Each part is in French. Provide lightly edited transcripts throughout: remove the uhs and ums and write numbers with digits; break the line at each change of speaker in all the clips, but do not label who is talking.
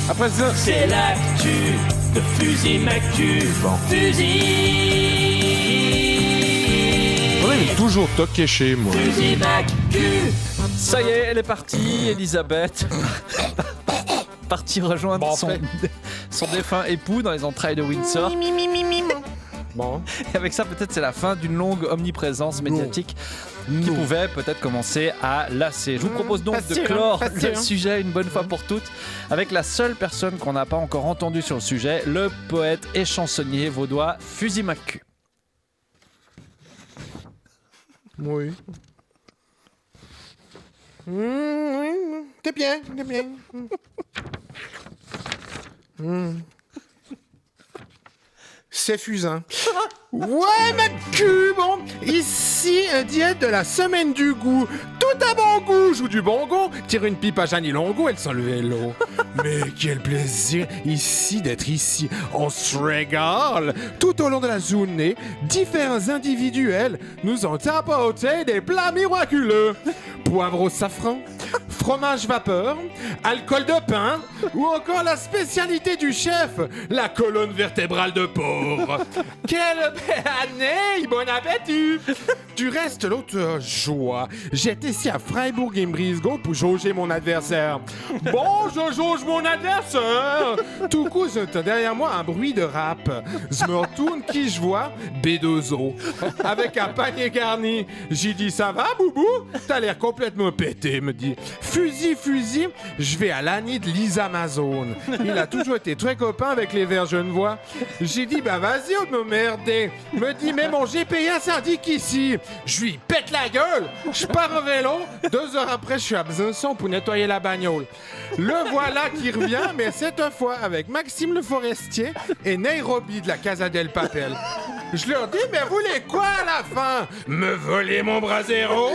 Après ça,
C'est l'actu de Fusil Mactu.
Bon.
Fusil.
on est toujours toqué chez moi.
Fusil Mactu.
Ça y est, elle est partie, Elisabeth. Partie rejoindre
Bon,
son défunt époux dans les entrailles de Windsor.
Bon.
Et avec ça, peut-être c'est la fin d'une longue omniprésence médiatique qui pouvait peut-être commencer à lasser. Je vous propose donc de clore le sujet une bonne fois pour toutes avec la seule personne qu'on n'a pas encore entendue sur le sujet, le poète et chansonnier vaudois Fusil Mactu.
Oui. Oui, t'es bien, t'es bien. C'est fusant. Ouais, ma cul, bon. Ici, un diète de la semaine du goût. Tout à bon goût, joue du bongo, tire une pipe à Jeannie Longo, elle sent le vélo. Mais quel plaisir ici d'être ici. On se régale. Tout au long de la journée, différents individuels nous ont apporté des plats miraculeux. Poivre au safran, fromage vapeur, alcool de pain ou encore la spécialité du chef, la colonne vertébrale de porc. Quelle belle année, bon appétit! Du reste, l'autre joie, j'étais ici à Freiburg-en-Brisgau pour jauger mon adversaire. Bon, je jauge mon adversaire! Tout coup, j'entends derrière moi un bruit de rap. Je me retourne, qui je vois? B2O. Avec un panier garni. J'ai dit, ça va, boubou? T'as l'air complètement pété, me dit. Fusil, je vais à l'année de Lisa Amazon. Il a toujours été très copain avec les Verts genevois. J'ai dit, bah vas-y, on me merder. Me dit, mais mon GPS indique ici. Je lui pète la gueule. Je pars en vélo. 2 heures après, je suis à Besançon pour nettoyer la bagnole. Le voilà qui revient, mais cette fois avec Maxime Le Forestier et Nairobi de la Casa del Papel. Je leur dis, mais vous voulez quoi à la fin? Me voler mon brasero?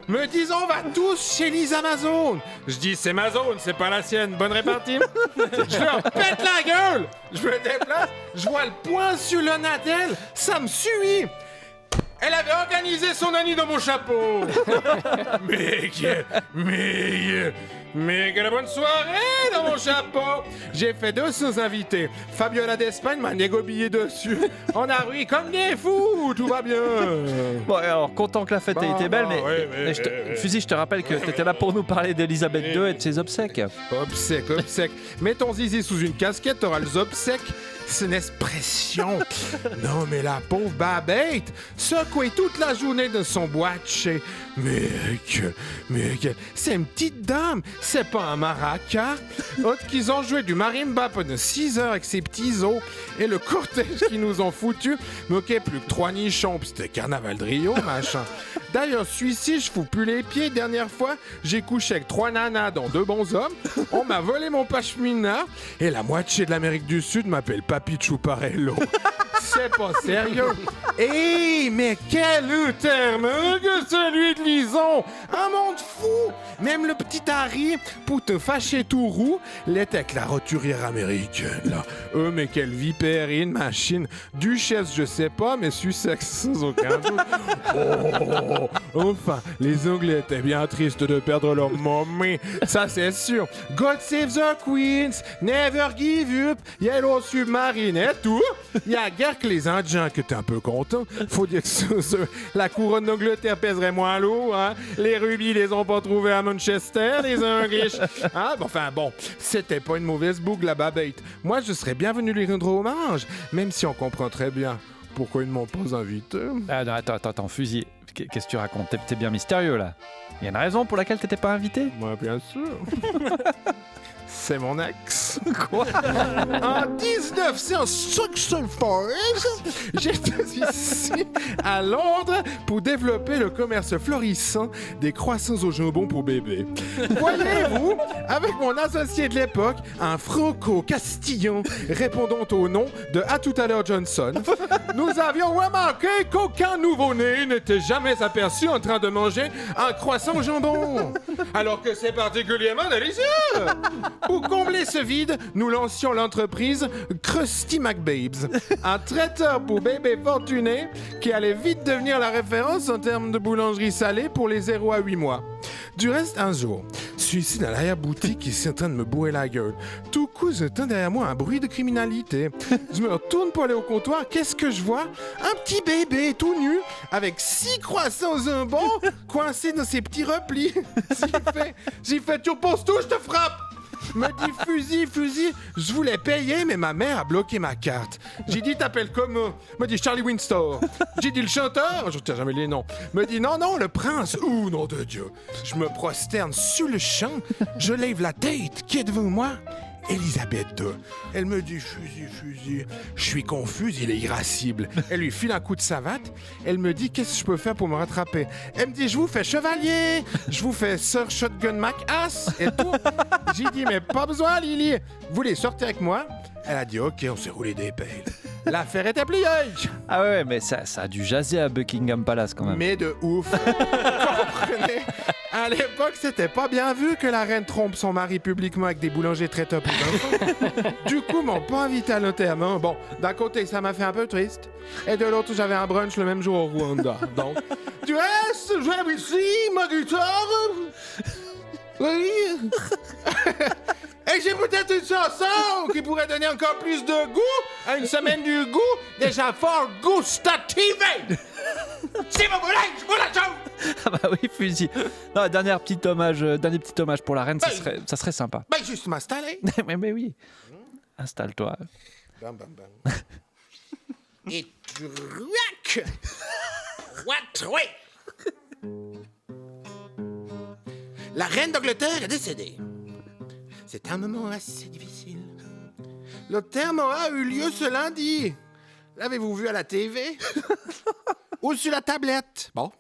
Me disent, on va tous chez Lisa Amazon. Je dis, c'est ma zone, c'est pas la sienne. Bonne répartie. Je leur pète la gueule. Je me déplace, je vois le poing sur le nadel. Ça me suit. Elle avait organisé son année dans mon chapeau. Mais quelle bonne soirée dans mon chapeau. J'ai fait 200 invités. Fabiola d'Espagne m'a négobillé dessus. On a ri comme des fous, tout va bien.
Bon, alors, content que la fête ait été belle, mais,
ouais,
Fusil, je te rappelle que t'étais là pour nous parler d'Elisabeth II et de ses obsèques.
Obsèque. Mets ton zizi sous une casquette, t'auras les obsèques. C'est une expression. Non, mais la pauvre Babette, secouée toute la journée de son boîtier. Mais que, c'est une petite dame, c'est pas un maraca. Autre qu'ils ont joué du marimba pendant 6 heures avec ses petits os. Et le cortège qu'ils nous ont foutu, moquait plus que 3 nichons. Pis c'était carnaval de Rio, machin. D'ailleurs, celui-ci, je fous plus les pieds. Dernière fois, j'ai couché avec 3 nanas dont 2 bons hommes. On m'a volé mon pashmina. Et la moitié de l'Amérique du Sud m'appelle Papi Chuparello. C'est pas sérieux. Mais quel terme que celui de Lison. Un monde fou. Même le petit Harry, pour te fâcher tout roux, l'était avec la roturière américaine, là. Mais quelle vipérine, machine. Duchesse, je sais pas, mais Sussex, sans aucun doute. Enfin, les Anglais étaient bien tristes de perdre leur mommy. Ça, c'est sûr. God save the Queens. Never give up. Yellow Submarine et tout. Il y a guère que les Indiens que t'es un peu content. Faut dire que la couronne d'Angleterre pèserait moins lourd, hein. Les rubis les ont pas trouvés à Manchester, les English. Bon, c'était pas une mauvaise boucle, la Babette. Moi, je serais bien venu lui rendre hommage, même si on comprend très bien pourquoi ils ne m'ont pas invité.
Ah non, attends, Fusil. Qu'est-ce que tu racontes? T'es bien mystérieux, là. Il y a une raison pour laquelle t'étais pas invité?
Moi, bien sûr. C'est mon ex.
Quoi?
En 1965, j'étais ici à Londres pour développer le commerce florissant des croissants au jambon pour bébés. Voyez-vous, avec mon associé de l'époque, un franco-castillan répondant au nom de À tout à l'heure Johnson, nous avions remarqué qu'aucun nouveau-né n'était jamais aperçu en train de manger un croissant au jambon. Alors que c'est particulièrement délicieux. Pour combler ce vide, nous lancions l'entreprise Krusty McBabes, un traiteur pour bébés fortunés qui allait vite devenir la référence en termes de boulangerie salée pour les 0 à 8 mois. Du reste, un jour, je suis ici dans l'arrière-boutique qui est en train de me bourrer la gueule. Tout coup, j'entends derrière moi un bruit de criminalité. Je me retourne pour aller au comptoir. Qu'est-ce que je vois? Un petit bébé tout nu, avec 6 croissants au jambon, coincé dans ses petits replis. J'ai fait, tu repenses tout, je te frappe! Me dit fusil, je voulais payer, mais ma mère a bloqué ma carte. J'ai dit, t'appelles comment? Me dit Charlie Windsor. J'ai dit le chanteur, je retiens jamais les noms. Me dit non, le prince. Ouh, nom de Dieu. Je me prosterne sur le champ, je lève la tête. Qui est devant moi? Elisabeth II. Elle me dit fusil. Je suis confuse, il est irascible. Elle lui file un coup de savate. Elle me dit qu'est-ce que je peux faire pour me rattraper. Elle me dit je vous fais chevalier, je vous fais Sir Shotgun Mac-Ass et tout. J'ai dit mais pas besoin Lily. Vous voulez sortir avec moi? Elle a dit ok, on s'est roulé des pelles. L'affaire était pliée.
Ah ouais, mais ça a dû jaser à Buckingham Palace quand même.
Mais de ouf. Comprenez? À l'époque, c'était pas bien vu que la reine trompe son mari publiquement avec des boulangers traiteurs pour enfants. Du coup, m'ont pas invité à l'enterrement. Bon, d'un côté, ça m'a fait un peu triste. Et de l'autre, j'avais un brunch le même jour au Rwanda. Donc, du reste, j'aime ici ma guitare. Oui. Et j'ai peut-être une chanson qui pourrait donner encore plus de goût à une semaine du goût déjà fort gustative. Si vous voulez, je vous la chante.
Ah bah oui, fusil. Non, dernier petit hommage pour la reine, ça serait sympa.
Ben, juste m'installer.
mais oui. Installe-toi.
Bam. Et tu rock. What? Oui. La reine d'Angleterre est décédée. C'est un moment assez difficile. L'enterrement a eu lieu ce lundi. L'avez-vous vu à la TV? Ou sur la tablette? Bon,